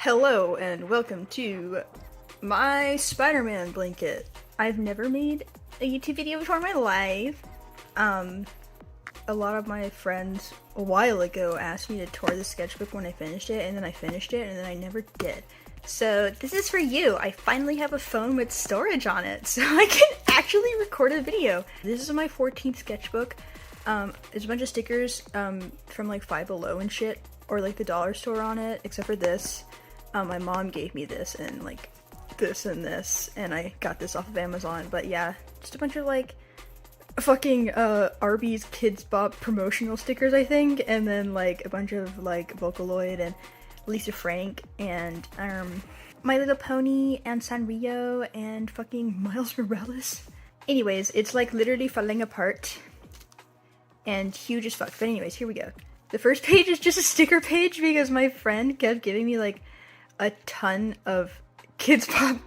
Hello and welcome to my Spider-Man blanket. I've never made a YouTube video before in my life. A lot of my friends a while ago asked me to tour the sketchbook when I finished it, and then I finished it, and then I never did. So this is for you. I finally have a phone with storage on it, so I can actually record a video. This is my 14th sketchbook. There's a bunch of stickers from like Five Below and shit, or like the dollar store on it, except for this. My mom gave me this and like this and this, and I got this off of Amazon. But yeah, just a bunch of like fucking Arby's Kids Bop promotional stickers, I think, and then like a bunch of like Vocaloid and Lisa Frank and My Little Pony and Sanrio and fucking Miles Morales. Anyways, it's like literally falling apart and huge as fuck. But anyways, here we go. The first page is just a sticker page because my friend kept giving me like a ton of Kids Pop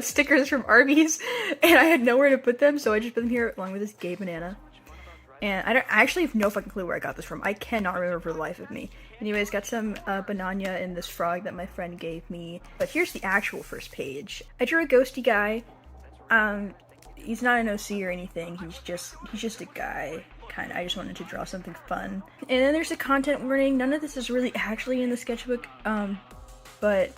stickers from Arby's, and I had nowhere to put them, so I just put them here along with this gay banana. And I actually have no fucking clue where I got this from. I cannot remember for the life of me. Anyways, got some banana and this frog that my friend gave me. But here's the actual first page. I drew a ghosty guy. He's not an OC or anything. He's just a guy. Kinda. I just wanted to draw something fun. And then there's a content warning. None of this is really actually in the sketchbook. But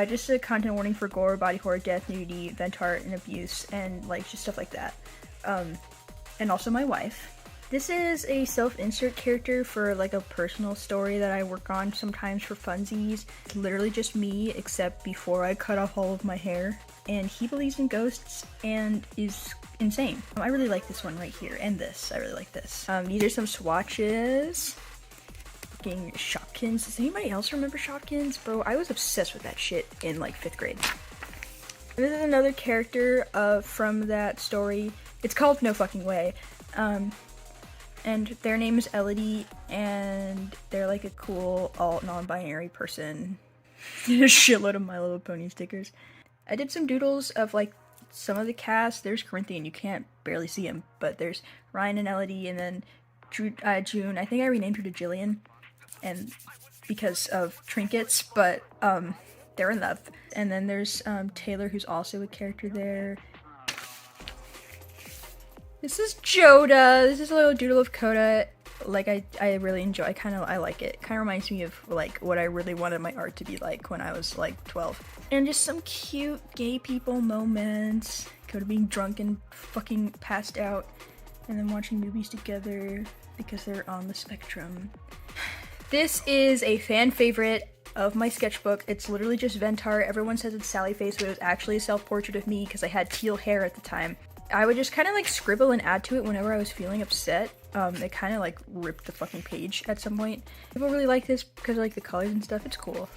just a content warning for gore, body horror, death, nudity, vent art, and abuse, and like just stuff like that. And also my wife. This is a self-insert character for like a personal story that I work on sometimes for funsies. It's literally just me, except before I cut off all of my hair. And he believes in ghosts and is insane. I really like this one right here, and this. I really like this. These are some swatches. Fucking Shopkins. Does anybody else remember Shopkins? Bro, I was obsessed with that shit in like 5th grade. And this is another character from that story. It's called No Fucking Way. And their name is Elodie, and they're like a cool alt non-binary person. A shitload of My Little Pony stickers. I did some doodles of like some of the cast. There's Corinthian, you can't barely see him, but there's Ryan and Elodie, and then June. I think I renamed her to Jillian, and because of trinkets, but they're in love. And then there's Taylor, who's also a character there. This is Joda. This is a little doodle of Coda. Like, I really enjoy. I like it. Kind of reminds me of like what I really wanted my art to be like when I was like 12. And just some cute gay people moments. Coda being drunk and fucking passed out, and then watching movies together because they're on the spectrum. This is a fan favorite of my sketchbook. It's literally just Ventar. Everyone says it's Sally Face, but it was actually a self-portrait of me because I had teal hair at the time. I would just kind of like scribble and add to it whenever I was feeling upset. It kind of like ripped the fucking page at some point. People really like this because I like the colors and stuff. It's cool.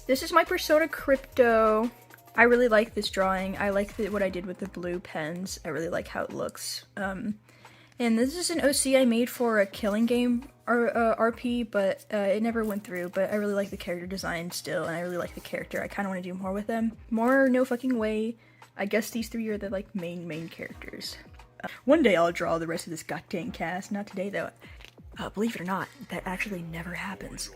This is my Persona Crypto. I really like this drawing. I like what I did with the blue pens. I really like how it looks. And this is an OC I made for a Killing Game RP, but it never went through. But I really like the character design still, and I really like the character. I kind of want to do more with them. More No Fucking Way. I guess these three are the like main characters. One day I'll draw the rest of this goddamn cast. Not today though. Believe it or not, that actually never happens.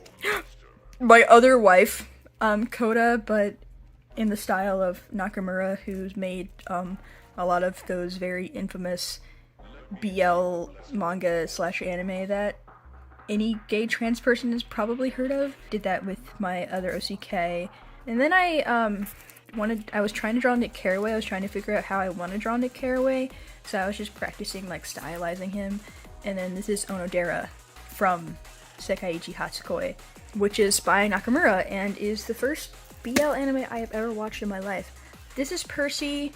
My other wife, Coda, but in the style of Nakamura, who's made a lot of those very infamous BL manga / anime that any gay trans person has probably heard of. Did that with my other OCK. And then I was trying to draw Nick Carraway. I was trying to figure out how I want to draw Nick Carraway, so I was just practicing like stylizing him. And then this is Onodera from Sekaiichi Hatsukoi, which is by Nakamura and is the first BL anime I have ever watched in my life. This is Percy.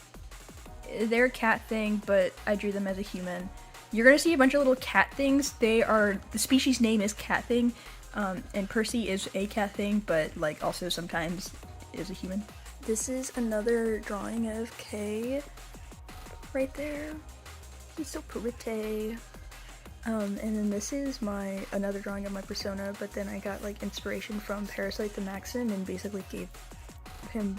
They're a cat thing, but I drew them as a human. You're gonna see a bunch of little cat things. The species name is cat thing, and Percy is a cat thing, but like also sometimes is a human. This is another drawing of Kay right there. He's so pretty. And then this is another drawing of my persona, but then I got like inspiration from Parasite the Maxim and basically gave him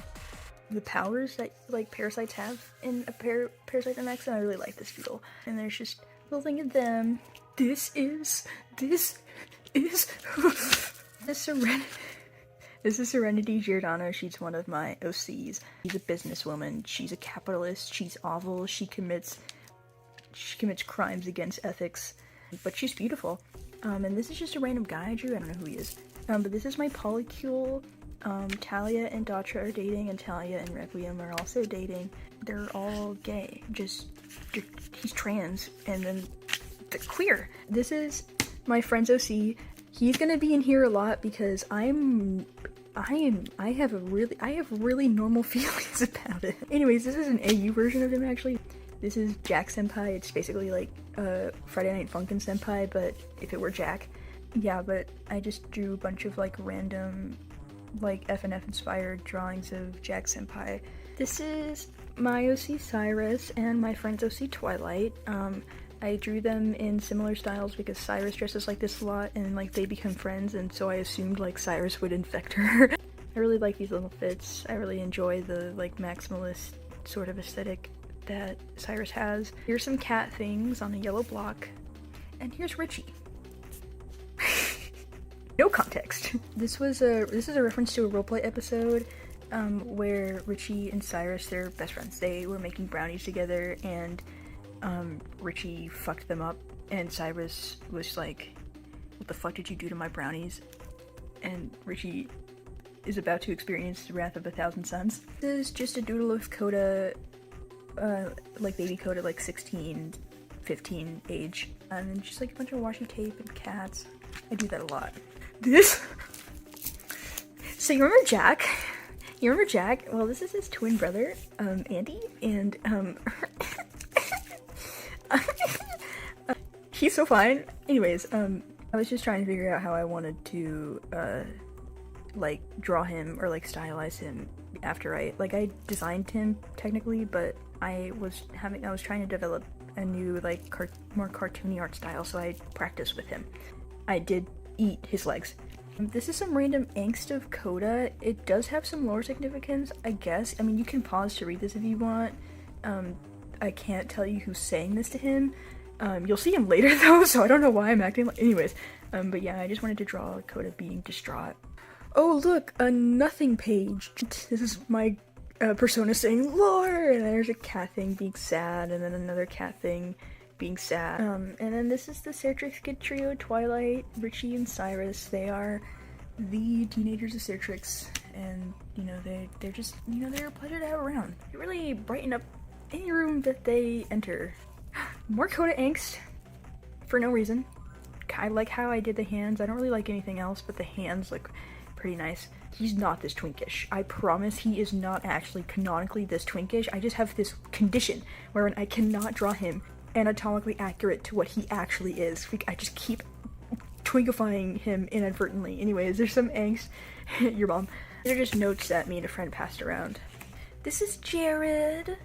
the powers that like parasites have in a Parasite the Maxim. I really like this doodle. And there's just a little thing of them. This is the This is Serenity Giordano. She's one of my OCs. She's a businesswoman. She's a capitalist. She's awful. She commits crimes against ethics, but she's beautiful. And this is just a random guy I drew. I don't know who he is. But this is my polycule. Talia and Datra are dating, and Talia and Requiem are also dating. They're all gay. He's trans, and then they're queer. This is my friend's OC. He's gonna be in here a lot because I have really normal feelings about it. Anyways, this is an AU version of him actually. This is Jack Senpai. It's basically like Friday Night Funkin' Senpai, but if it were Jack. Yeah, but I just drew a bunch of like random like FNF inspired drawings of Jack Senpai. This is my OC Cyrus and my friend's OC Twilight. I drew them in similar styles because Cyrus dresses like this a lot and like they become friends, and so I assumed like Cyrus would infect her. I really like these little fits. I really enjoy the like maximalist sort of aesthetic that Cyrus has. Here's some cat things on a yellow block, and here's Richie. No context. This is a reference to a roleplay episode where Richie and Cyrus, they're best friends. They were making brownies together, and Richie fucked them up, and Cyrus was like, "What the fuck did you do to my brownies?" And Richie is about to experience the wrath of 1,000 suns. This is just a doodle of Coda, like baby Coda, like 16, 15 age, and then just like a bunch of washi tape and cats. I do that a lot. This. So you remember Jack? Well, this is his twin brother, Andy, and he's so fine. Anyways, I was just trying to figure out how I wanted to like draw him or like stylize him after I designed him technically, but I was trying to develop a new like more cartoony art style, so I practiced with him. I did eat his legs. This is some random angst of Coda. It does have some lore significance, I guess. I mean, you can pause to read this if you want. I can't tell you who's saying this to him. You'll see him later though, so I don't know why I'm acting like— anyways. But yeah, I just wanted to draw Coda being distraught. Oh look, a nothing page. This is my persona saying lore, and there's a cat thing being sad, and then another cat thing being sad. And then this is the Sertrix Kid Trio, Twilight, Richie, and Cyrus. They are the teenagers of Sertrix, and you know, they're just, you know, they're a pleasure to have around. They really brighten up any room that they enter. More Coda angst for no reason. I like how I did the hands. I don't really like anything else, but the hands look pretty nice. He's not this twinkish. I promise he is not actually canonically this twinkish. I just have this condition wherein I cannot draw him anatomically accurate to what he actually is. I just keep twinkifying him inadvertently. Anyways, there's some angst. Your mom. They're just notes that me and a friend passed around. This is Jared.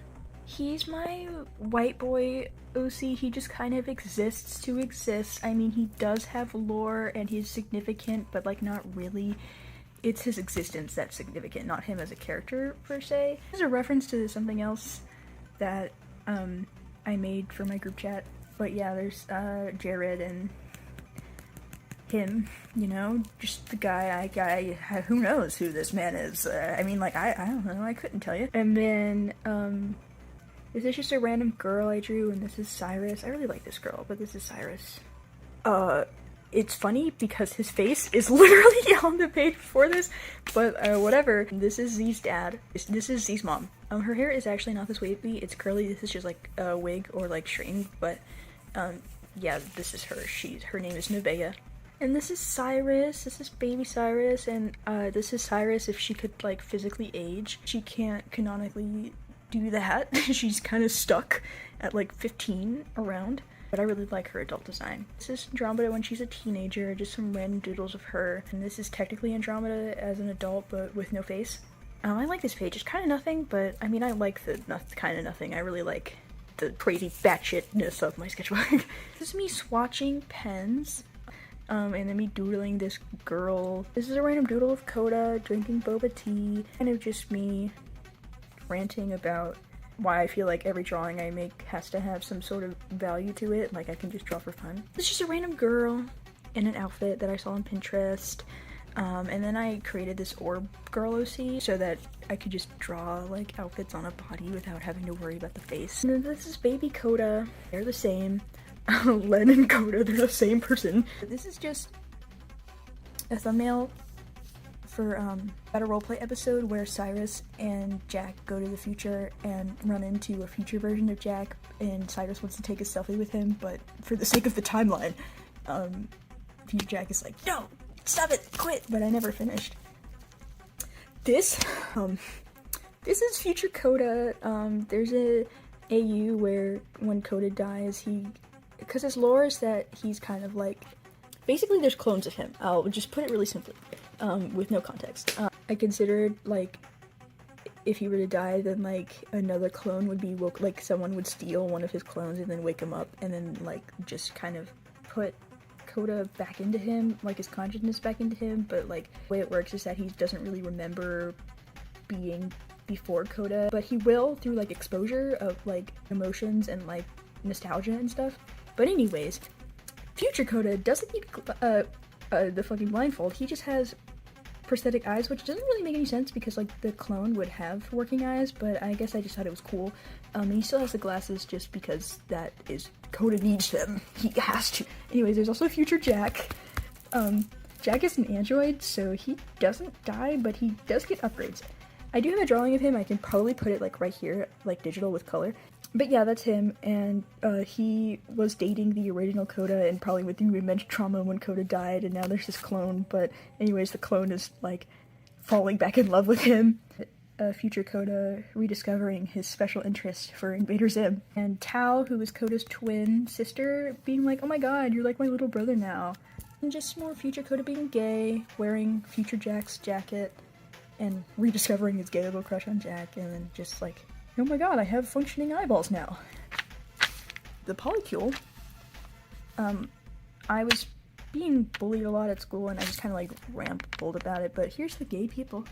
He's my white boy OC. He just kind of exists to exist. I mean, he does have lore and he's significant, but like not really. It's his existence that's significant, not him as a character per se. There's a reference to something else that I made for my group chat, but yeah, there's Jared and him, you know, just the guy, who knows who this man is. I mean, like, I don't know, I couldn't tell you. And then this is just a random girl I drew, and this is Cyrus. I really like this girl, but this is Cyrus. It's funny because his face is literally on the page before this, but whatever. This is Z's dad. This is Z's mom. Her hair is actually not this wavy, it's curly. This is just like a wig or like straightened, but yeah, this is her. Her name is Nevaeh. And this is Cyrus. This is baby Cyrus, and this is Cyrus if she could like physically age. She can't canonically do that. She's kind of stuck at like 15 around. But I really like her adult design. This is Andromeda when she's a teenager, just some random doodles of her. And this is technically Andromeda as an adult, but with no face. I like this page. It's kind of nothing, but I mean, I like the kind of nothing. I really like the crazy batshitness of my sketchbook. This is me swatching pens, and then me doodling this girl. This is a random doodle of Coda drinking boba tea. Kind of just me ranting about why I feel like every drawing I make has to have some sort of value to it, like I can just draw for fun. This is just a random girl in an outfit that I saw on Pinterest. And then I created this orb girl OC so that I could just draw like outfits on a body without having to worry about the face. And then this is baby Coda. They're the same. Len and Coda, they're the same person. This is just a thumbnail for about a roleplay episode where Cyrus and Jack go to the future and run into a future version of Jack, and Cyrus wants to take a selfie with him, but for the sake of the timeline, future Jack is like, no, stop it, quit, but I never finished. This is future Coda. There's a AU where when Coda dies, because his lore is that he's kind of like, basically there's clones of him. I'll just put it really simply, with no context. I considered, like, if he were to die, then, like, another clone would be woke, like, someone would steal one of his clones and then wake him up, and then, like, just kind of put Coda back into him, like, his consciousness back into him, but, like, the way it works is that he doesn't really remember being before Coda, but he will through, like, exposure of, like, emotions and, like, nostalgia and stuff. But anyways, future Coda doesn't need the fucking blindfold. He just has prosthetic eyes, which doesn't really make any sense because, like, the clone would have working eyes, but I guess I just thought it was cool. And he still has the glasses just because that is, Coda needs them. He has to. Anyways, there's also future Jack. Jack is an android, so he doesn't die, but he does get upgrades. I do have a drawing of him. I can probably put it, like, right here, like, digital with color. But yeah, that's him, and he was dating the original Coda and probably went through immense trauma when Coda died, and now there's this clone, but anyways, the clone is, like, falling back in love with him. Future Coda rediscovering his special interest for Invader Zim. And Tao, who is Coda's twin sister, being like, oh my god, you're like my little brother now. And just more future Coda being gay, wearing future Jack's jacket, and rediscovering his gay little crush on Jack, and then just like, oh my god, I have functioning eyeballs now. The polycule, I was being bullied a lot at school and I just kind of like rambled about it, but here's the gay people.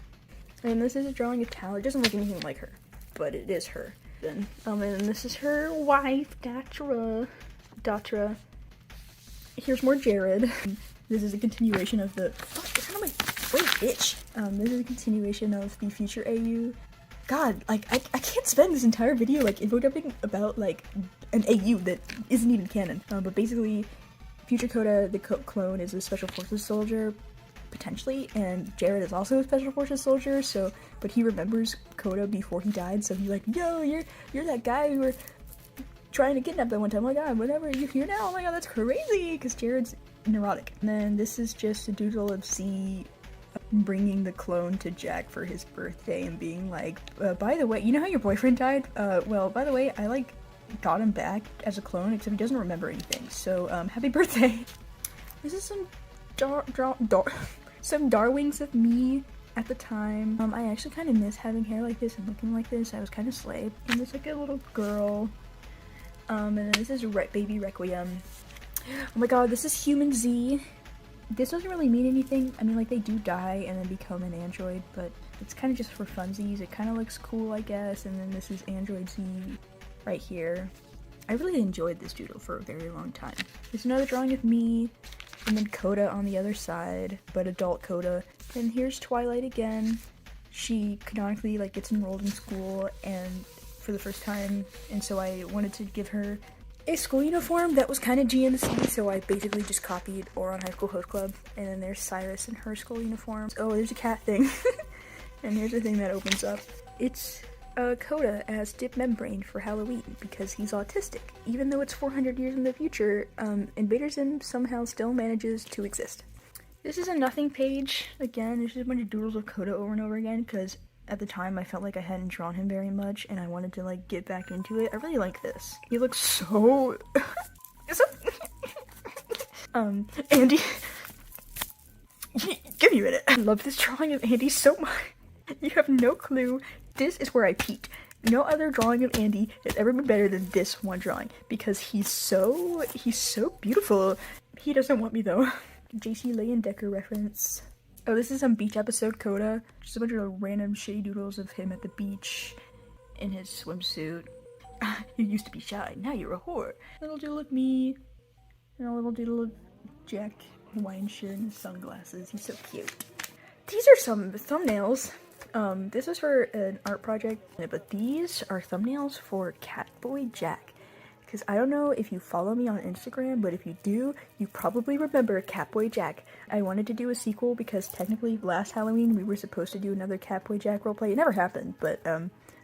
And this is a drawing of Tal. It doesn't look anything like her, but it is her. Then, and this is her wife, Datra. Here's more Jared. This is a continuation of the, fuck, how am I, wait, bitch. This is a continuation of the future AU. God, like, I can't spend this entire video, like, info dumping about, like, an AU that isn't even canon. But basically, future Coda, the clone, is a Special Forces soldier, potentially, and Jared is also a Special Forces soldier, so, but he remembers Coda before he died, so he's like, yo, you're that guy we were trying to kidnap that one time. Oh my god, whatever, you're here now, oh my god, that's crazy, because Jared's neurotic. And then this is just a doodle of C bringing the clone to Jack for his birthday and being like, by the way, you know how your boyfriend died? Well, by the way, I, like, got him back as a clone, except he doesn't remember anything, so, happy birthday! This is some some Darwings of me at the time. I actually kind of miss having hair like this and looking like this. I was kind of slay. And there's, like, a little girl. And then this is Baby Requiem. Oh my god, this is Human Z. This doesn't really mean anything. I mean, like, they do die and then become an android, but it's kind of just for funsies. It kind of looks cool, I guess. And then this is Android Z right here. I really enjoyed this doodle for a very long time. There's another drawing of me, and then Coda on the other side, but adult Coda. And here's Twilight again. She canonically, like, gets enrolled in school and for the first time, and so I wanted to give her a school uniform that was kind of GNC, so I basically just copied Oron High School Host Club. And then there's Cyrus in her school uniform. Oh, there's a cat thing. And here's the thing that opens up. It's Coda as Dip Membrane for Halloween because he's autistic. Even though it's 400 years in the future, Invader Zim somehow still manages to exist. This is a nothing page. Again, it's just a bunch of doodles of Coda over and over again because at the time I felt like I hadn't drawn him very much and I wanted to, like, get back into it. I really like this. He looks so... Andy... Give me a minute. I love this drawing of Andy so much. You have no clue. This is where I peaked. No other drawing of Andy has ever been better than this one drawing because he's so beautiful. He doesn't want me though. JC Leyendecker reference. Oh, this is some beach episode Coda. Just a bunch of random shitty doodles of him at the beach in his swimsuit. You used to be shy, now you're a whore. Little doodle of me, and a little doodle of Jack, Hawaiian shirt and sunglasses. He's so cute. These are some thumbnails. This is for an art project, but these are thumbnails for Catboy Jack. Because I don't know if you follow me on Instagram, but if you do, you probably remember Catboy Jack. I wanted to do a sequel because technically last Halloween we were supposed to do another Catboy Jack roleplay. It never happened, but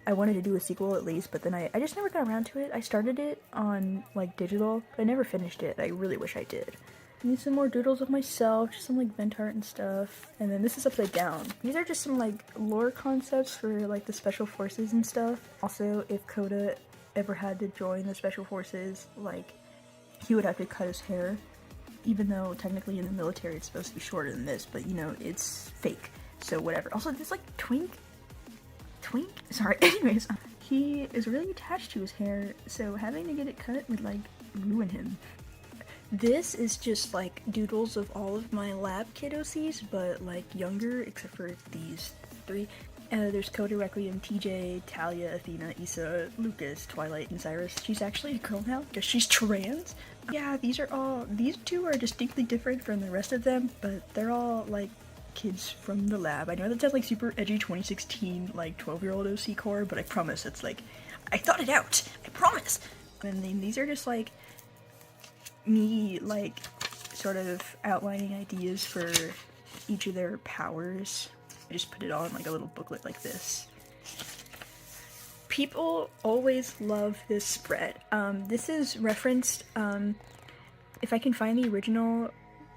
I wanted to do a sequel at least, but then I just never got around to it. I started it on like digital, but I never finished it. I really wish I did. I need some more doodles of myself, just some like vent art and stuff. And then this is upside down. These are just some like lore concepts for like the special forces and stuff. Also, if Coda ever had to join the special forces, like he would have to cut his hair, even though technically in the military it's supposed to be shorter than this, but you know, it's fake, so whatever. Also, this like twink, sorry, anyways, he is really attached to his hair, so having to get it cut would like ruin him. This is just like doodles of all of my lab kid OCs, but like younger, except for these three. There's Coda, Requiem, TJ, Talia, Athena, Issa, Lucas, Twilight, and Cyrus. She's actually a girl now because she's trans. Yeah, these two are distinctly different from the rest of them, but they're all like kids from the lab. I know that sounds like super edgy 2016, like 12-year-old OC core, but I promise it's like, I thought it out. I promise. And then these are just like me like sort of outlining ideas for each of their powers. I just put it all in like a little booklet like this. People always love this spread. This is referenced, if I can find the original,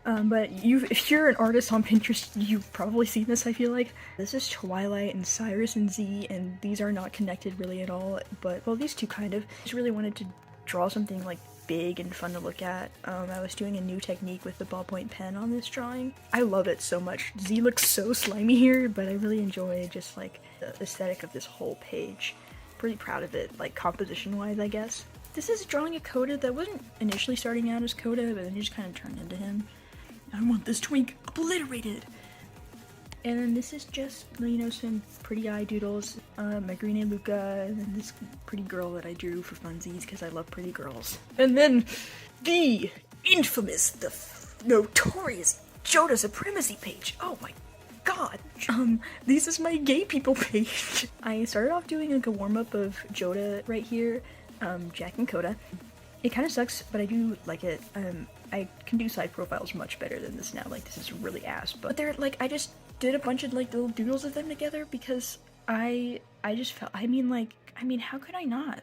but if you're an artist on Pinterest, you've probably seen this, I feel like. This is Twilight and Cyrus and Z, and these are not connected really at all, but, well, these two kind of. I just really wanted to draw something like big and fun to look at. I was doing a new technique with the ballpoint pen on this drawing. I love it so much. Z looks so slimy here, but I really enjoy just like the aesthetic of this whole page. Pretty proud of it, like composition wise, I guess. This is drawing a Coda that wasn't initially starting out as Coda, but then he just kind of turned into him. I want this twink obliterated. And then this is just, you know, some pretty eye doodles. My green and Luca, and then this pretty girl that I drew for funsies because I love pretty girls. And then the infamous, the notorious Joda Supremacy page. Oh my god. This is my gay people page. I started off doing like a warm-up of Joda right here, Jack and Coda. It kind of sucks, but I do like it. I can do side profiles much better than this now. Like, this is really ass, but they're like, I just did a bunch of like little doodles of them together because I just felt, I mean, how could I not?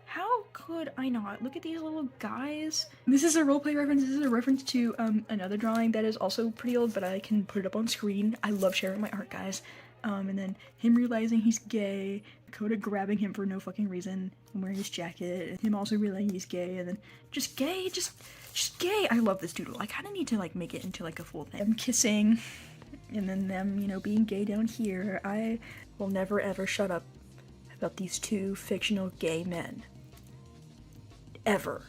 How could I not? Look at these little guys. This is a roleplay reference. This is a reference to another drawing that is also pretty old, but I can put it up on screen. I love sharing my art, guys. And then him realizing he's gay, Coda grabbing him for no fucking reason and wearing his jacket, and him also realizing he's gay, and then just gay, just gay. I love this doodle. I kind of need to like make it into like a full thing. Them kissing, and then them, you know, being gay down here. I will never ever shut up about these two fictional gay men. Ever.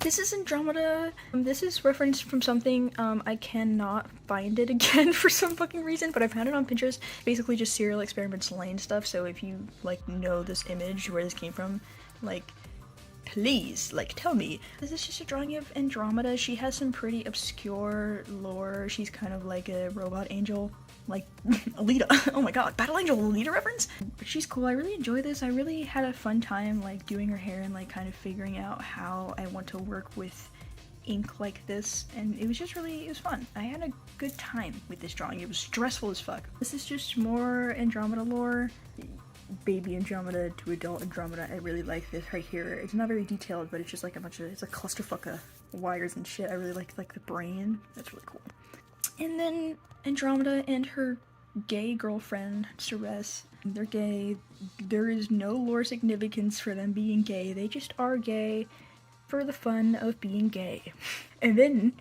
This is Andromeda. This is referenced from something. I cannot find it again for some fucking reason, but I found it on Pinterest. Basically just Serial Experiments Lane stuff, so if you, like, know this image, where this came from, like, please, like, tell me. This is just a drawing of Andromeda. She has some pretty obscure lore. She's kind of like a robot angel, like Alita. Oh my god, Battle Angel Alita reference? But she's cool. I really enjoy this. I really had a fun time like doing her hair and like kind of figuring out how I want to work with ink like this, and it was just really, it was fun. I had a good time with this drawing. It was stressful as fuck. This is just more Andromeda lore. Baby Andromeda to adult Andromeda. I really like this right here. It's not very detailed, but it's just like a bunch of, it's a clusterfuck of wires and shit. I really like the brain. That's really cool. And then Andromeda and her gay girlfriend, Ceres. They're gay. There is no lore significance for them being gay. They just are gay for the fun of being gay. And then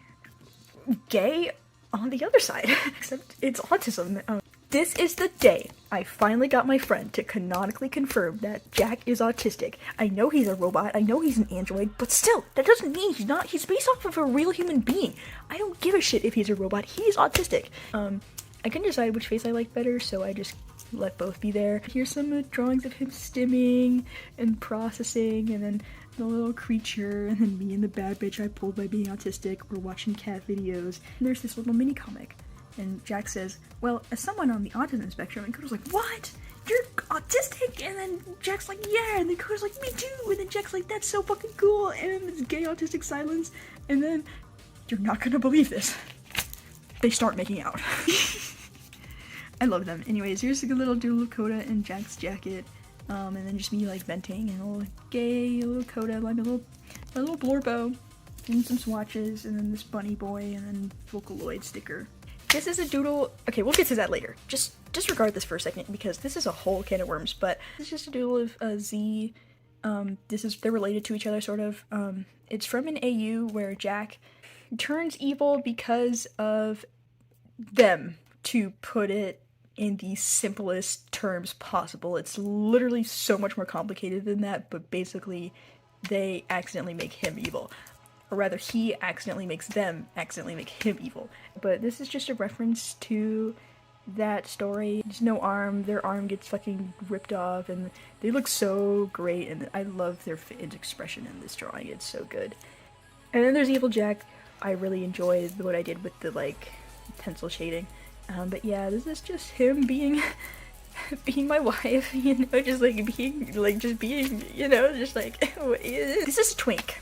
gay on the other side, except it's autism. This is the day I finally got my friend to canonically confirm that Jack is autistic. I know he's a robot, I know he's an android, but still, that doesn't mean he's not. He's based off of a real human being. I don't give a shit if he's a robot, he's autistic. I couldn't decide which face I like better, so I just let both be there. Here's some drawings of him stimming and processing, and then the little creature, and then me and the bad bitch I pulled by being autistic, or watching cat videos. And there's this little mini comic. And Jack says, well, as someone on the autism spectrum, and Coda's like, what? You're autistic? And then Jack's like, yeah, and then Coda's like, me too, and then Jack's like, that's so fucking cool, and then it's gay autistic silence, and then, you're not gonna believe this. They start making out. I love them. Anyways, here's a good little doodle of Coda and Jack's jacket, and then just me like venting, and a little gay little Coda, like a little blorbo, and some swatches, and then this bunny boy, and then Vocaloid sticker. This is a doodle. Okay, we'll get to that later. Just disregard this for a second because this is a whole can of worms. But this is just a doodle of Z. They're related to each other, sort of. It's from an AU where Jack turns evil because of them, to put it in the simplest terms possible. It's literally so much more complicated than that, but basically they accidentally make him evil. Or rather, he accidentally makes them accidentally make him evil. But this is just a reference to that story. There's no arm, their arm gets fucking ripped off, and they look so great, and I love their expression in this drawing. It's so good. And then there's Evil Jack. I really enjoyed what I did with the, like, pencil shading. But yeah, this is just him being my wife, you know, just being, you know, just like, this is a twink,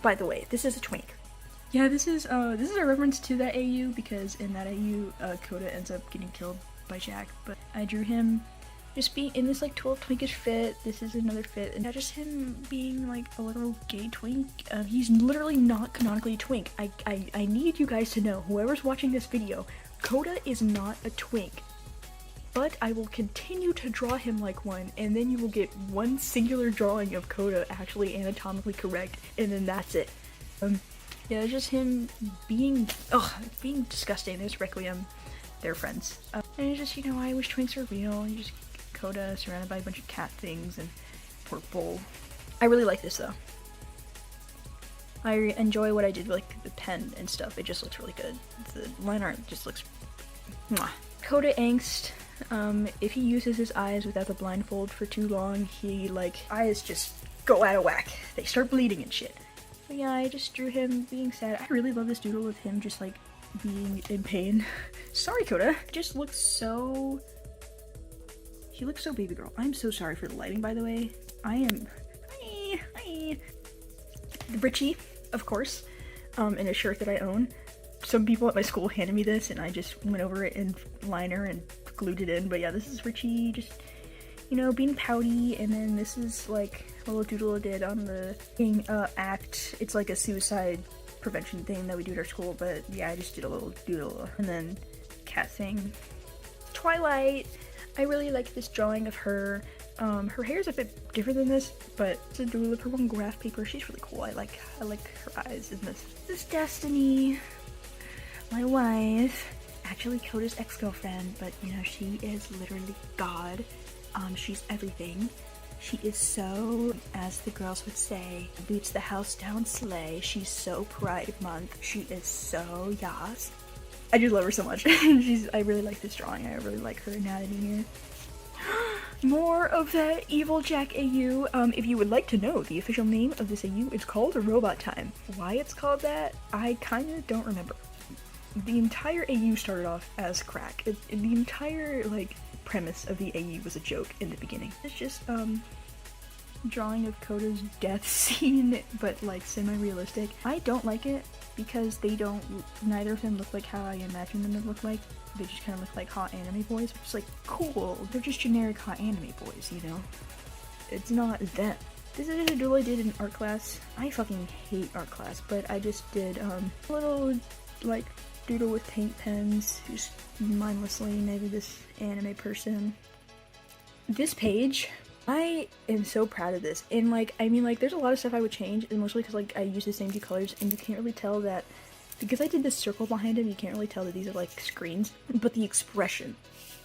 by the way, this is a twink. Yeah, this is a reference to that AU, because in that AU, Coda ends up getting killed by Jack, but I drew him just being in this, like, 12 twinkish fit. This is another fit, and just him being, like, a little gay twink. He's literally not canonically a twink. I need you guys to know, whoever's watching this video, Coda is not a twink, but I will continue to draw him like one, and then you will get one singular drawing of Coda actually anatomically correct, and then that's it. Yeah, just him being disgusting. There's Requiem, they're friends. And it's just, you know, I wish twinks were real. You just Coda surrounded by a bunch of cat things and purple. I really like this though. I enjoy what I did with, like, the pen and stuff. It just looks really good. The line art just looks mwah. Coda angst. If he uses his eyes without the blindfold for too long, he, like, eyes just go out of whack. They start bleeding and shit. But yeah, I just drew him being sad. I really love this doodle of him just, like, being in pain. Sorry, Coda. He just looks so... He looks so baby girl. I'm so sorry for the lighting, by the way. I am... Hi. Richie, of course, in a shirt that I own. Some people at my school handed me this, and I just went over it in liner and glued it in. But yeah, this is Richie just, you know, being pouty, and then this is, like, a little doodle I did on the act. It's like a suicide prevention thing that we do at our school, but yeah, I just did a little doodle. And then cat thing. Twilight. I really like this drawing of her. Her hair is a bit different than this, but it's a doodle of her on graph paper. She's really cool. I like her eyes in this. This is Destiny, my wife. Actually, Coda's ex-girlfriend, but you know, she is literally God. She's everything. She is so, as the girls would say, boots the house down slay. She's so Pride Month. She is so yas. I just love her so much. I really like this drawing. I really like her anatomy here. More of that Evil Jack AU. If you would like to know the official name of this AU, it's called Robot Time. Why it's called that, I kinda don't remember. The entire AU started off as crack. The entire, like, premise of the AU was a joke in the beginning. It's just, drawing of Coda's death scene, but, like, semi-realistic. I don't like it because neither of them look like how I imagine them to look like. They just kind of look like hot anime boys. It's like, cool, they're just generic hot anime boys, you know? It's not them. This is a doodle I did in art class. I fucking hate art class, but I just did, a little, like, doodle with paint pens, just mindlessly, maybe this anime person. This page, I am so proud of this, and, like, I mean, like, there's a lot of stuff I would change, and mostly because, like, I use the same two colors, and you can't really tell that. Because I did this circle behind him, you can't really tell that these are, like, screens, but the expression,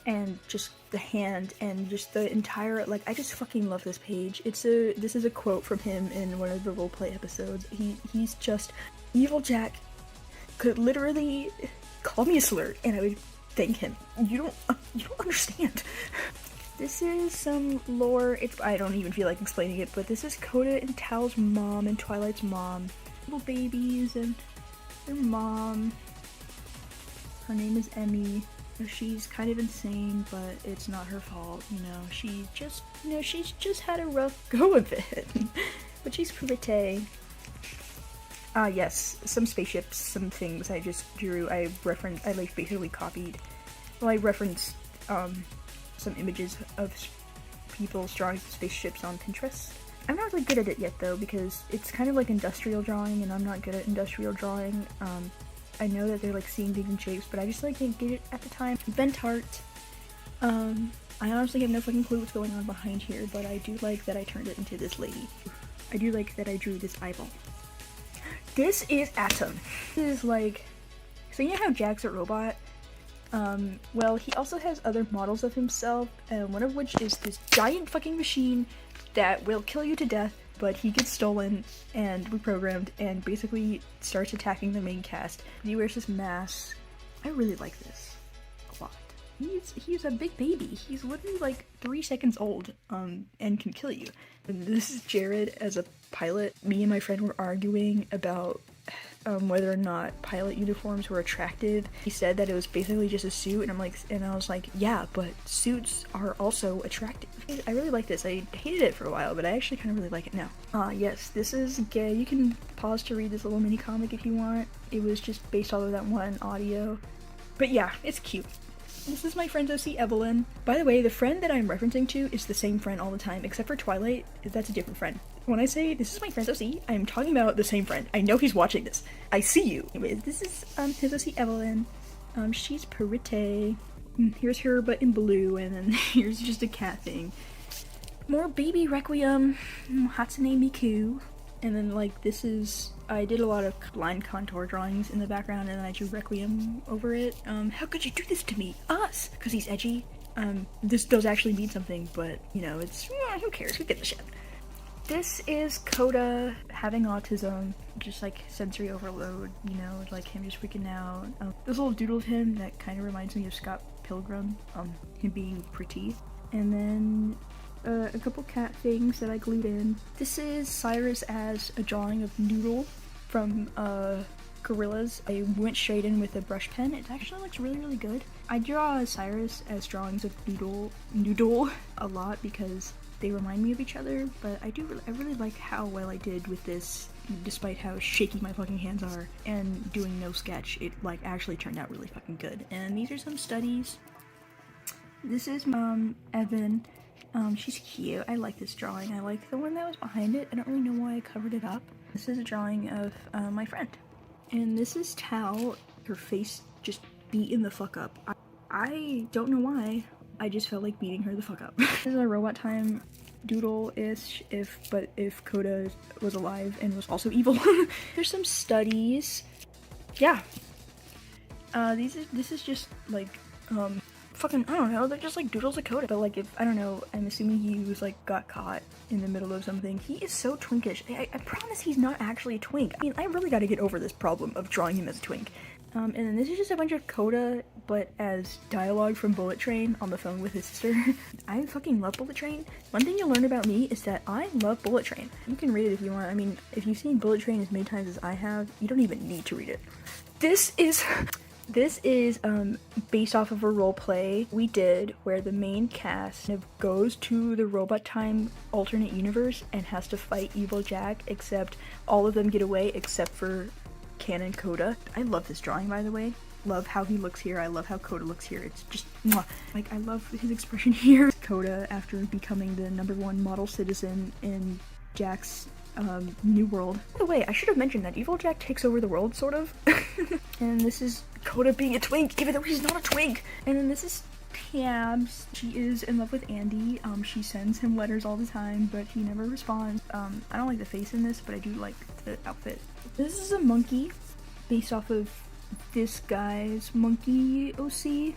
and just the hand, and just the entire, like, I just fucking love this page. This is a quote from him in one of the roleplay episodes. He's just, Evil Jack could literally call me a slur, and I would thank him. You don't understand. This is some lore, I don't even feel like explaining it, but this is Coda and Tal's mom and Twilight's mom. Little babies, and their mom. Her name is Emmy. She's kind of insane, but it's not her fault, you know. She just, you know, she's just had a rough go of it. But she's pretty. Yes, some spaceships, some things I just drew. I like basically copied. Well, I referenced some images of people's drawing spaceships on Pinterest. I'm not really good at it yet though, because it's kind of like industrial drawing, and I'm not good at industrial drawing. I know that they're like seeing things in shapes, but I just like didn't get it at the time. Bent art. I honestly have no fucking clue what's going on behind here, but I do like that I turned it into this lady. I do like that I drew this eyeball. This is Atom. This is like, so you know how Jack's a robot? Well, he also has other models of himself, and one of which is this giant fucking machine that will kill you to death, but he gets stolen and reprogrammed and basically starts attacking the main cast. He wears this mask. I really like this a lot. He's a big baby. He's literally like 3 seconds old, and can kill you. And this is Jared as a pilot. Me and my friend were arguing about whether or not pilot uniforms were attractive. He said that it was basically just a suit, and I was like, yeah, but suits are also attractive. I really like this. I hated it for a while, but I actually kind of really like it now. Yes, this is gay. You can pause to read this little mini comic if you want. It was just based off of that one audio. But yeah, it's cute. This is my friend OC Evelyn. By the way, the friend that I'm referencing to is the same friend all the time, except for Twilight. That's a different friend. When I say this is my friend OC, I'm talking about the same friend. I know he's watching this. I see you. Anyways, this is his OC Evelyn. She's pretty. Here's her, but in blue, and then here's just a cat thing. More baby Requiem, Hatsune Miku. And then like this is, I did a lot of line contour drawings in the background, and then I drew Requiem over it. How could you do this to me? Us! Because he's edgy. This does actually mean something, but you know, it's, who cares? Who gives a shit? This is Coda having autism, just like sensory overload, you know, like him just freaking out. This little doodle of him that kind of reminds me of Scott Pilgrim, him being pretty. And then a couple cat things that I glued in. This is Cyrus as a drawing of Noodle from Gorillas. I went straight in with a brush pen. It actually looks really, really good. I draw Cyrus as drawings of Noodle a lot because they remind me of each other, but I really like how well I did with this, despite how shaky my fucking hands are, and doing no sketch. It like actually turned out really fucking good. And these are some studies. This is Evan. She's cute. I like this drawing. I like the one that was behind it. I don't really know why I covered it up. This is a drawing of my friend. And this is Tal. Her face just beaten the fuck up. I don't know why. I just felt like beating her the fuck up. This is a Robot Time doodle-ish, if Coda was alive and was also evil. There's some studies. Yeah. This is just like, fucking, I don't know, they're just like doodles of Coda. But like, if, I don't know, I'm assuming he was like, got caught in the middle of something. He is so twinkish. I promise he's not actually a twink. I mean, I really gotta get over this problem of drawing him as a twink. And then this is just a bunch of Coda, but as dialogue from Bullet Train on the phone with his sister. I fucking love Bullet Train. One thing you'll learn about me is that I love Bullet Train. You can read it if you want. I mean, if you've seen Bullet Train as many times as I have, you don't even need to read it. This is based off of a role play we did where the main cast goes to the Robot Time alternate universe and has to fight Evil Jack, except all of them get away except for Canon Coda. I love this drawing, by the way. Love how he looks here. I love how Coda looks here. It's just mwah. Like, I love his expression here. Coda, after becoming the #1 model citizen in Jack's new world. By the way, I should have mentioned that Evil Jack takes over the world, sort of. And this is Coda being a twink, even though he's not a twink. And then this is Tabs. She is in love with Andy. She sends him letters all the time, but he never responds. I don't like the face in this, but I do like the outfit. This is a monkey based off of this guy's monkey OC.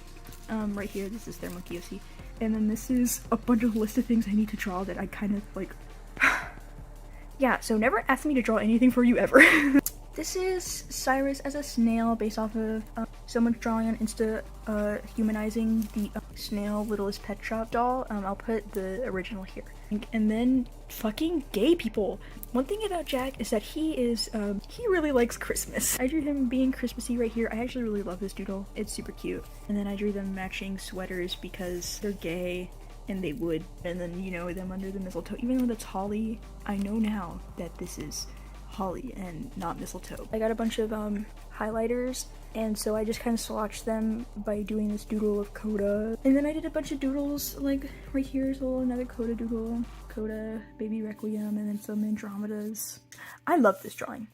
Right here, this is their monkey OC. And then this is a bunch of list of things I need to draw that I kind of like. Yeah, so never ask me to draw anything for you ever. This is Cyrus as a snail based off of someone's drawing on Insta humanizing the snail Littlest Pet Shop doll. I'll put the original here. And then fucking gay people. One thing about Jack is that he really likes Christmas. I drew him being Christmassy right here. I actually really love this doodle. It's super cute. And then I drew them matching sweaters because they're gay and they would. And then, you know, them under the mistletoe. Even though that's holly, I know now that this is holly and not mistletoe. I got a bunch of highlighters, and so I just kind of swatched them by doing this doodle of Coda. And then I did a bunch of doodles, like right here's another Coda doodle, Coda, Baby Requiem, and then some Andromedas. I love this drawing.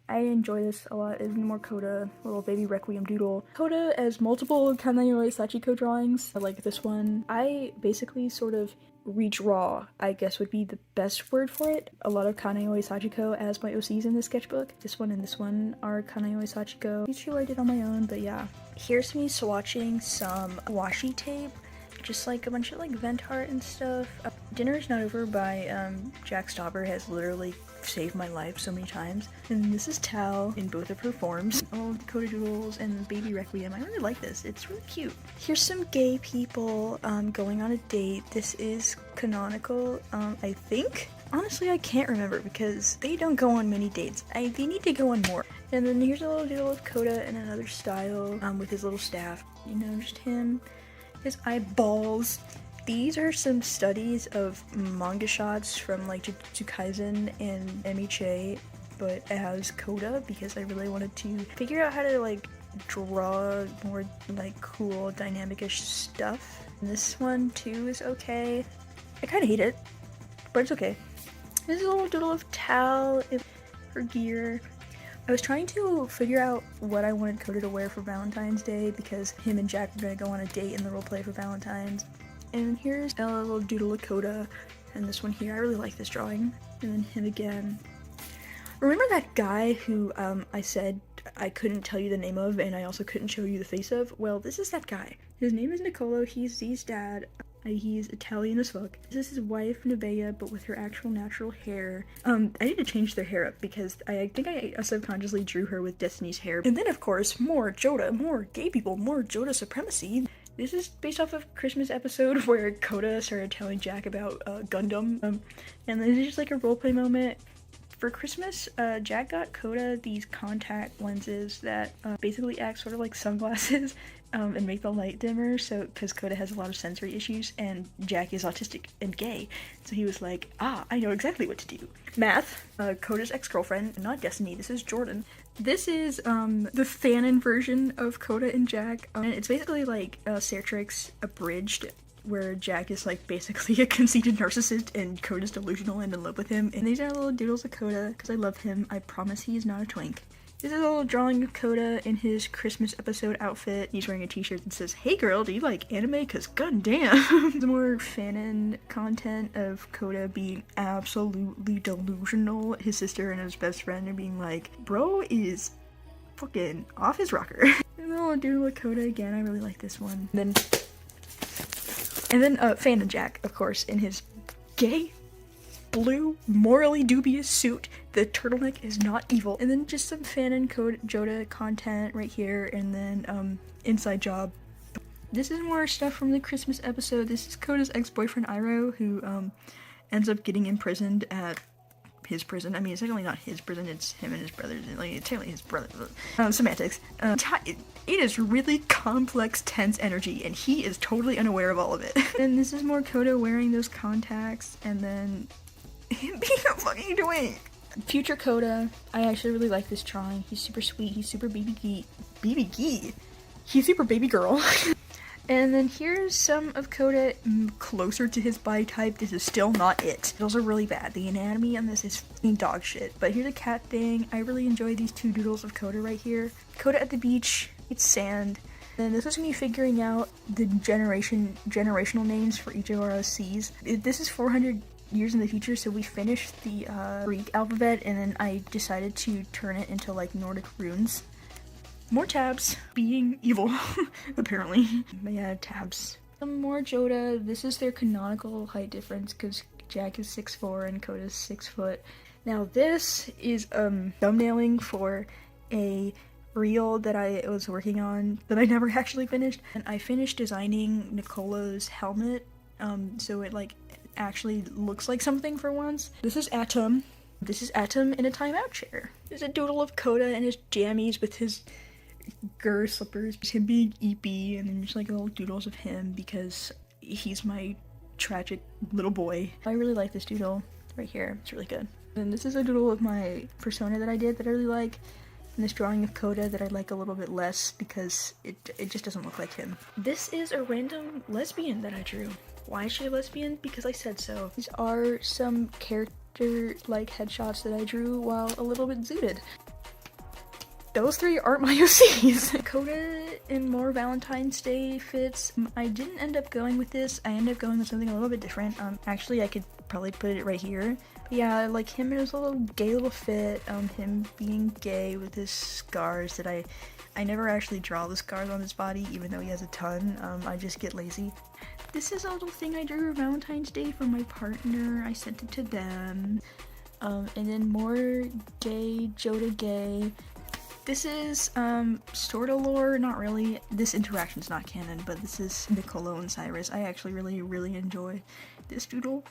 I enjoy this a lot. It's more Coda, little Baby Requiem doodle. Coda as multiple Kanayori Sachiko drawings, like this one. I basically sort of redraw, I guess would be the best word for it. A lot of Kanayori Sachiko as my OCs in this sketchbook. This one and this one are Kanayori Sachiko. These two I did on my own, but yeah. Here's me swatching some washi tape, just like a bunch of like vent art and stuff. Dinner's Not Over by Jack Stauber has literally saved my life so many times. And this is Tao in both of her forms. All of the Coda doodles and Baby Requiem. I really like this. It's really cute. Here's some gay people going on a date. This is canonical, I think. Honestly, I can't remember because they don't go on many dates. They need to go on more. And then here's a little doodle of Coda in another style with his little staff. You know, just him, his eyeballs. These are some studies of manga shots from like Jujutsu Kaisen and MHA, but as Coda because I really wanted to figure out how to like draw more like cool dynamic-ish stuff. And this one too is okay. I kind of hate it, but it's okay. This is a little doodle of Tal in her gear. I was trying to figure out what I wanted Coda to wear for Valentine's Day because him and Jack were going to go on a date in the roleplay for Valentine's. And here's a little doodle of Coda, and this one here, I really like this drawing. And then him again. Remember that guy who I said I couldn't tell you the name of, and I also couldn't show you the face of? Well, this is that guy. His name is Nicolo, he's Z's dad. He's Italian as fuck. This is his wife, Nevaeh, but with her actual natural hair. I need to change their hair up because I think I subconsciously drew her with Destiny's hair. And then, of course, more Joda, more gay people, more Joda supremacy. This is based off of Christmas episode where Coda started telling Jack about Gundam. And this is just like a roleplay moment. For Christmas, Jack got Coda these contact lenses that basically act sort of like sunglasses and make the light dimmer, so because Coda has a lot of sensory issues and Jack is autistic and gay. So he was like, I know exactly what to do. Math, Coda's ex-girlfriend, not Destiny, this is Jordan. This is the fanon version of Coda and Jack, and it's basically like Sertrix abridged, where Jack is like basically a conceited narcissist and Coda's delusional and in love with him. And these are little doodles of Coda because I love him. I promise he is not a twink. This is a little drawing of Coda in his Christmas episode outfit. He's wearing a t-shirt that says, "Hey girl, do you like anime? Cause goddamn." Some more fanon content of Coda being absolutely delusional. His sister and his best friend are being like, bro is fucking off his rocker. And then I'll do with Coda again. I really like this one. And then Fanon Jack, of course, in his gay, blue, morally dubious suit. The turtleneck is not evil. And then just some Fanon Joda content right here, and then inside job. This is more stuff from the Christmas episode. This is Coda's ex-boyfriend Iroh, who ends up getting imprisoned at his prison. I mean, it's technically not his prison, it's him and his brothers. Like, it's technically his brother. Semantics. It is really complex, tense energy, and he is totally unaware of all of it. And this is more Coda wearing those contacts, and then him being a fucking twink. Future Coda. I actually really like this drawing. He's super sweet. He's super baby gee. Baby gee? He's super baby girl. And then here's some of Coda closer to his body type. This is still not it. Those are really bad. The anatomy on this is f***ing dog shit. But here's a cat thing. I really enjoy these two doodles of Coda right here. Coda at the beach. It's sand. And this is me figuring out the generational names for each of our OCs. This is 400 years in the future, so we finished the Greek alphabet, and then I decided to turn it into like Nordic runes. More tabs. Being evil, apparently. But yeah, tabs. Some more Joda. This is their canonical height difference because Jack is 6'4" and Coda is 6 foot. Now this is thumbnailing for a reel that I was working on that I never actually finished. And I finished designing Nicolo's helmet, so it like actually looks like something for once. This is Atom. This is Atom in a timeout chair. There's a doodle of Coda and his jammies with his Gur slippers, him being eepy, and then just like little doodles of him because he's my tragic little boy. I really like this doodle right here. It's really good. And this is a doodle of my persona that I did that I really like. And this drawing of Coda that I like a little bit less because it just doesn't look like him. This is a random lesbian that I drew. Why is she a lesbian? Because I said so. These are some character-like headshots that I drew while a little bit zooted. Those three aren't my OCs. Coda in more Valentine's Day fits. I didn't end up going with this. I ended up going with something a little bit different. Actually, I could probably put it right here. But yeah, like him in his little gay little fit. Him being gay with his scars that I never actually draw the scars on his body, even though he has a ton. I just get lazy. This is a little thing I drew for Valentine's Day for my partner. I sent it to them. And then more gay, Joda gay. This is, sorta lore, not really. This interaction's not canon, but this is Nicolo and Cyrus. I actually really enjoy this doodle.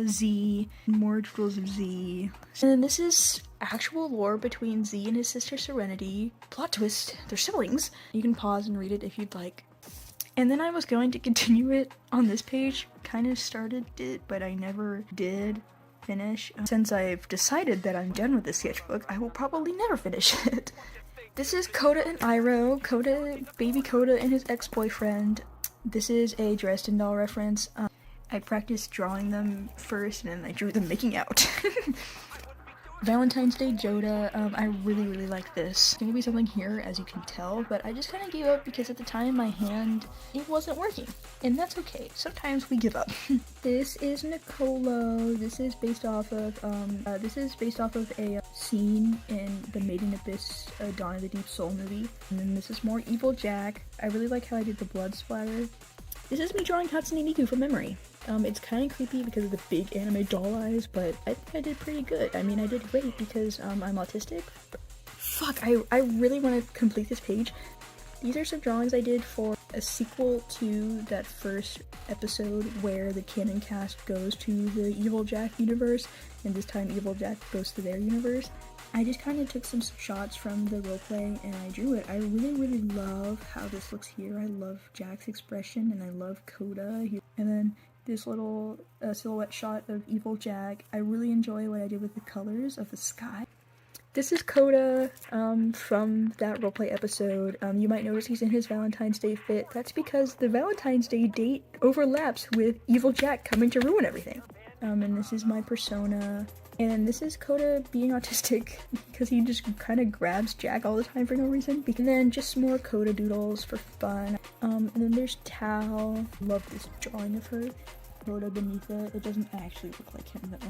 Z, more doodles of Z. And then this is actual lore between Z and his sister Serenity. Plot twist, they're siblings. You can pause and read it if you'd like. And then I was going to continue it on this page, kind of started it, but I never did finish. Since I've decided that I'm done with this sketchbook, I will probably never finish it. This is Coda and Iroh. Baby Coda and his ex-boyfriend. This is a Dresden Doll reference. I practiced drawing them first and then I drew them making out. Valentine's Day Joda, I really like this. There's gonna be something here, as you can tell, but I just kind of gave up because at the time my hand, it wasn't working. And that's okay. Sometimes we give up. This is Nicolo. This is based off of a scene in the Made in Abyss Dawn of the Deep Soul movie. And then this is more Evil Jack. I really like how I did the blood splatter. This is me drawing Hatsune Miku from memory. It's kind of creepy because of the big anime doll eyes, but I think I did pretty good. I mean, I did great because I'm autistic. Fuck, I really want to complete this page. These are some drawings I did for a sequel to that first episode where the canon cast goes to the Evil Jack universe, and this time Evil Jack goes to their universe. I just kind of took some shots from the roleplay and I drew it. I really love how this looks here. I love Jack's expression and I love Coda here. And then this little silhouette shot of Evil Jack. I really enjoy what I did with the colors of the sky. This is Coda from that roleplay episode. You might notice he's in his Valentine's Day fit. That's because the Valentine's Day date overlaps with Evil Jack coming to ruin everything. And this is my persona. And this is Coda being autistic because he just kind of grabs Jack all the time for no reason. And then just some more Coda doodles for fun. And then there's Tao. Love this drawing of her. Coda beneath it. It doesn't actually look like him though.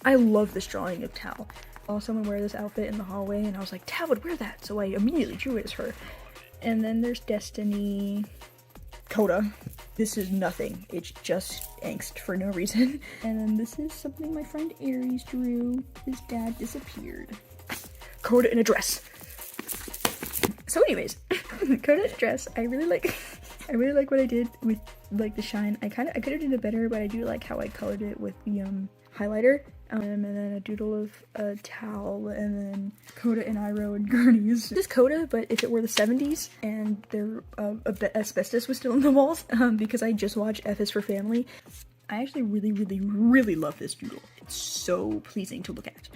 I love this drawing of Tao. I saw someone wear this outfit in the hallway and I was like, Tao would wear that. So I immediately drew it as her. And then there's Destiny. Coda. This is nothing. It's just angst for no reason. And then this is something my friend Aries drew. His dad disappeared. Coda in a dress. So anyways, Coda in a dress. I really like what I did with like the shine. I could have done it better, but I do like how I colored it with the highlighter. And then a doodle of a towel, and then Coda and Iroh and Gurneys. This is Coda, but if it were the 70s and there asbestos was still in the walls, because I just watched F is for Family. I actually really love this doodle. It's so pleasing to look at.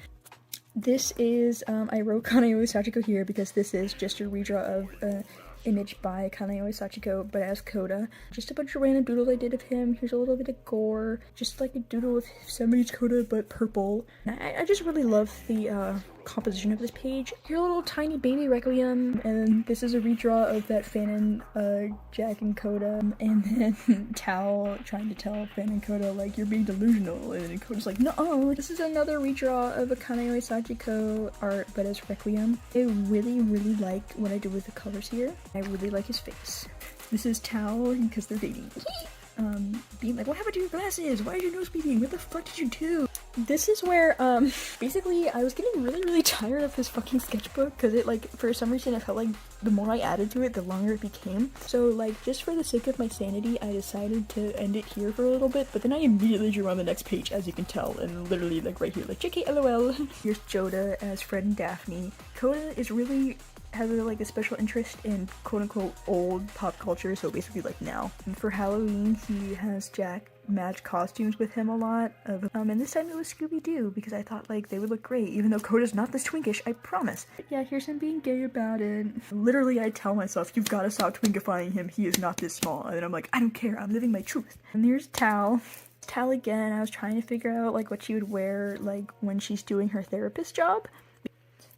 This is, I wrote Kanayori Sachiko here because this is just a redraw of image by Kanayori Sachiko, but as Coda. Just a bunch of random doodles I did of him. Here's a little bit of gore. Just like a doodle of 70s Coda, but purple. And I just really love the composition of this page. Here's a little tiny baby Requiem, and this is a redraw of that Fan and Jack and Coda, and then Tao trying to tell Fan and Coda, like, you're being delusional, and then Coda's like, no. This is another redraw of a Kanayori Sachiko art, but as Requiem. I really like what I did with the colors here. I really like his face. This is Tao, because they're dating. Being like, what happened to your glasses? Why is your nose bleeding? What the fuck did you do? This is where, basically I was getting really tired of his fucking sketchbook, because it, like, for some reason it felt like the more I added to it, the longer it became. So, like, just for the sake of my sanity, I decided to end it here for a little bit, but then I immediately drew on the next page, as you can tell, and literally, like, right here, like, JK LOL. Here's Joda as Fred and Daphne. Coda is really has like a special interest in quote-unquote old pop culture, so basically like now. And for Halloween, he has Jack match costumes with him a lot of, and this time it was Scooby-Doo, because I thought like they would look great, even though Coda's not this twinkish, I promise. But yeah, here's him being gay about it. Literally, I tell myself, you've gotta stop twinkifying him, he is not this small, and then I'm like, I don't care, I'm living my truth. And there's Tal. Tal again, I was trying to figure out like what she would wear like when she's doing her therapist job.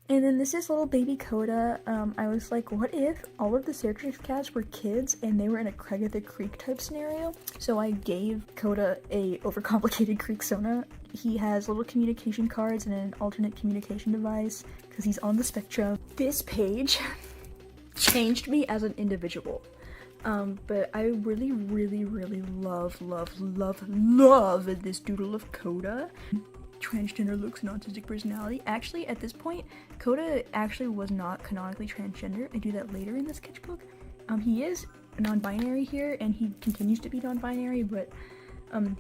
And then this is little baby Coda. I was like, what if all of the Syracuse cats were kids and they were in a Craig of the Creek type scenario? So I gave Coda a overcomplicated Creek Sona. He has little communication cards and an alternate communication device because he's on the spectrum. This page changed me as an individual. But I really love this doodle of Coda. Transgender looks and autistic personality. Actually, at this point, Coda actually was not canonically transgender. I do that later in the sketchbook. He is non-binary here, and he continues to be non-binary, but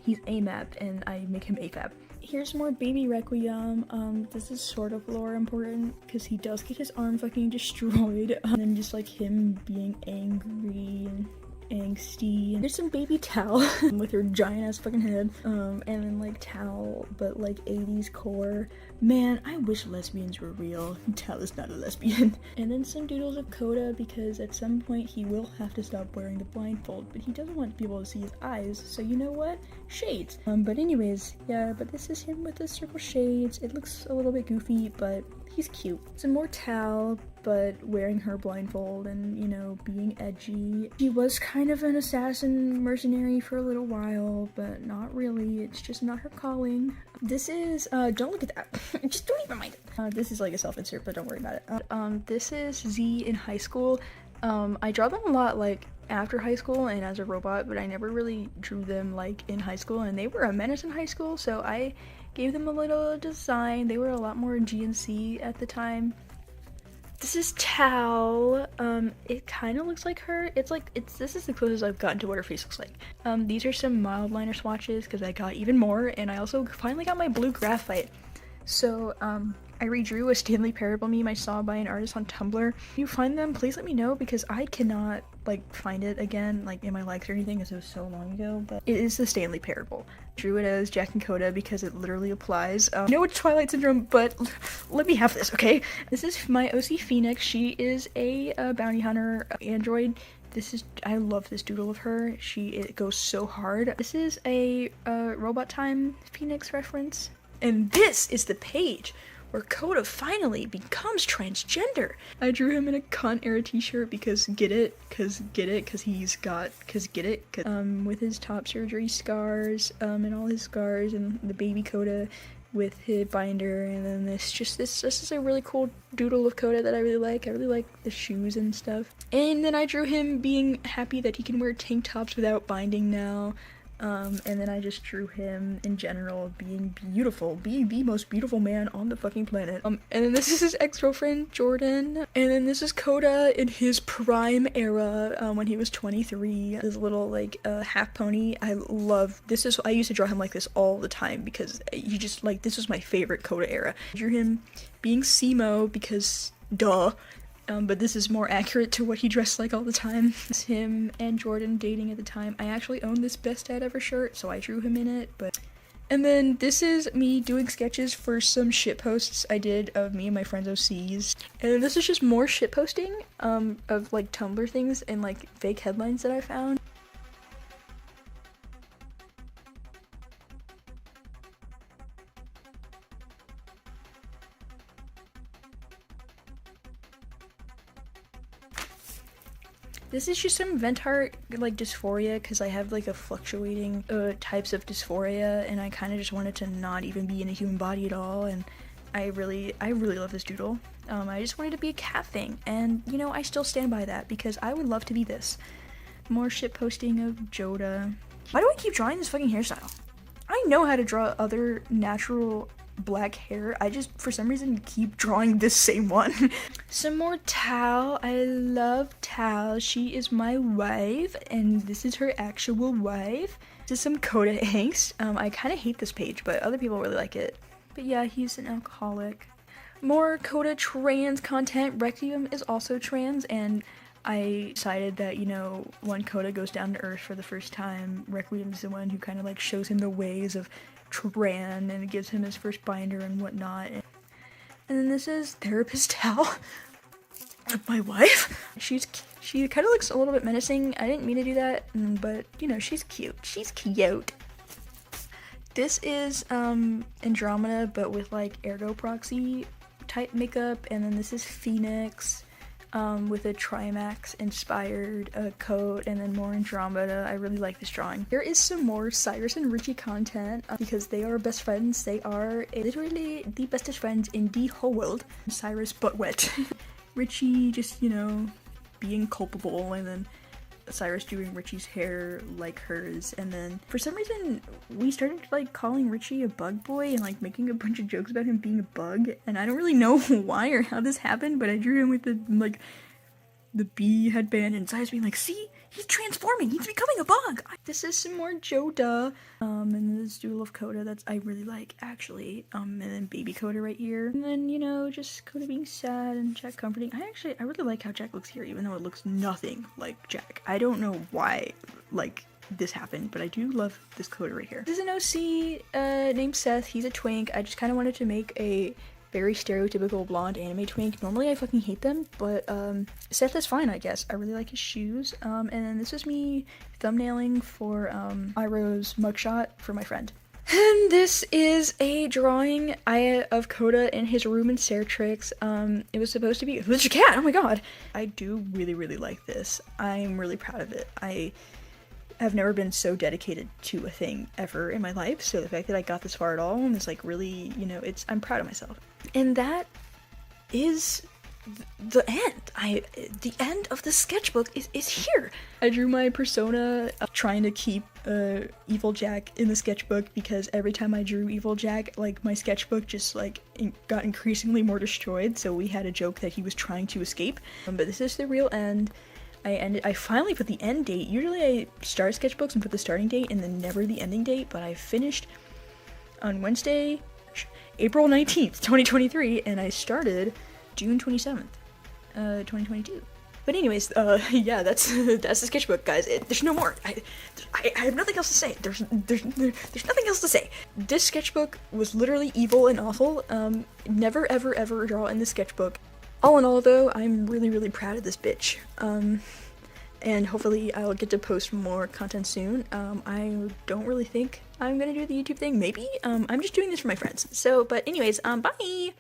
he's AMAP, and I make him AFAB. Here's more Baby Requiem. This is sort of lore important, because he does get his arm fucking destroyed, and then just like him being angry and angsty. There's some baby Tal with her giant ass fucking head, and then like Tal but like 80s core. Man, I wish lesbians were real. Tal is not a lesbian. And then some doodles of Coda, because at some point he will have to stop wearing the blindfold, but he doesn't want people to see his eyes, so you know what? Shades. But anyways, yeah, but this is him with the circle shades. It looks a little bit goofy, but he's cute. Some more Tal, but wearing her blindfold and, you know, being edgy. She was kind of an assassin mercenary for a little while, but not really. It's just not her calling. This is, don't look at that. Just don't even mind it. This is like a self-insert, but don't worry about it. This is Z in high school. I draw them a lot, like, after high school and as a robot, but I never really drew them, like, in high school, and they were a menace in high school, so I gave them a little design. They were a lot more GNC at the time. This is Tal. It kind of looks like her. This is the closest I've gotten to what her face looks like. These are some mild liner swatches because I got even more, and I also finally got my blue graphite. So, I redrew a Stanley Parable meme I saw by an artist on Tumblr. If you find them, please let me know, because I cannot, like, find it again, like, in my likes or anything, because it was so long ago, but it is the Stanley Parable. Drew it as Jack and Coda because it literally applies. I know it's Twilight Syndrome, but let me have this, okay? This is my OC Phoenix. She is a bounty hunter android. I love this doodle of her. It goes so hard. This is a Robot Time Phoenix reference. And this is the page where Coda finally becomes transgender. I drew him in a Con Era t-shirt because get it, cause with his top surgery scars, and all his scars, and the baby Coda with his binder, and then this is a really cool doodle of Coda that I really like. I really like the shoes and stuff. And then I drew him being happy that he can wear tank tops without binding now. And then I just drew him in general being beautiful, being the most beautiful man on the fucking planet. And then this is his ex-girlfriend, Jordan. And then this is Coda in his prime era, when he was 23. His little, like, half pony. I used to draw him like this all the time because this was my favorite Coda era. I drew him being Simo because, duh. But this is more accurate to what he dressed like all the time. It's him and Jordan dating at the time. I actually own this Best Dad Ever shirt, so I drew him in it, And then this is me doing sketches for some shitposts I did of me and my friends' OCs. And then this is just more shitposting, of, like, Tumblr things and, like, fake headlines that I found. This is just some vent art, like, dysphoria, because I have, like, a fluctuating types of dysphoria, and I kind of just wanted to not even be in a human body at all, and I really love this doodle. I just wanted to be a cat thing, and, you know, I still stand by that, because I would love to be this. More shit posting of Joda. Why do I keep drawing this fucking hairstyle? I I know how to draw other natural black hair. I just, for some reason, keep drawing this same one. Some more Tal. I love Tal. She is my wife, and this is her actual wife. This is some Coda angst. I kind of hate this page, but other people really like it. But yeah, he's an alcoholic. More Coda trans content. Requiem is also trans, and I decided that, you know, when Coda goes down to earth for the first time, Requiem's the one who kind of like shows him the ways of Tran and gives him his first binder and whatnot. And then this is Therapist Tal, my wife. She kind of looks a little bit menacing. I didn't mean to do that, but you know, she's cute. She's cute. This is Andromeda, but with like Ergo Proxy type makeup, and then this is Phoenix. With a Trimax inspired coat, and then more Andromeda. I really like this drawing. There is some more Cyrus and Richie content because they are best friends. They are literally the bestest friends in the whole world. Cyrus butt wet. Richie just, you know, being culpable, and then Cyrus doing Richie's hair like hers, and then for some reason we started like calling Richie a bug boy and like making a bunch of jokes about him being a bug, and I don't really know why or how this happened, but I drew him with the bee headband, and Cyrus being like, see, he's transforming, he's becoming a bug. This is some more Joda, and this Duel of Coda that's I really like actually, and then baby Coda right here, and then, you know, just Coda being sad and Jack comforting. I really like how Jack looks here, even though it looks nothing like Jack. I don't know why like this happened, but I do love this Coda right here. This is an OC named Seth. He's a twink. I just kind of wanted to make a very stereotypical blonde anime twink. Normally I fucking hate them, but Seth is fine, I guess. I really like his shoes. And then this is me thumbnailing for Iroh's mugshot for my friend. And this is a drawing of Coda in his room in Sertrix. It was supposed to be, who's your cat? Oh my god. I do really, really like this. I'm really proud of it. I've never been so dedicated to a thing ever in my life, so the fact that I got this far at all and it's like really, you know, I'm proud of myself. And that is the end. The end of the sketchbook is here. I drew my persona trying to keep Evil Jack in the sketchbook, because every time I drew Evil Jack, like my sketchbook just like got increasingly more destroyed, so we had a joke that he was trying to escape. But this is the real end. I finally put the end date. Usually I start sketchbooks and put the starting date and then never the ending date, but I finished on Wednesday, April 19th, 2023, and I started June 27th, 2022. But anyways, yeah, that's the sketchbook, guys. There's no more. I have nothing else to say. There's nothing else to say. This sketchbook was literally evil and awful. Never ever ever draw in the sketchbook. All in all, though, I'm really, really proud of this bitch. And hopefully I'll get to post more content soon. I don't really think I'm gonna do the YouTube thing. Maybe. I'm just doing this for my friends. So, but anyways, bye!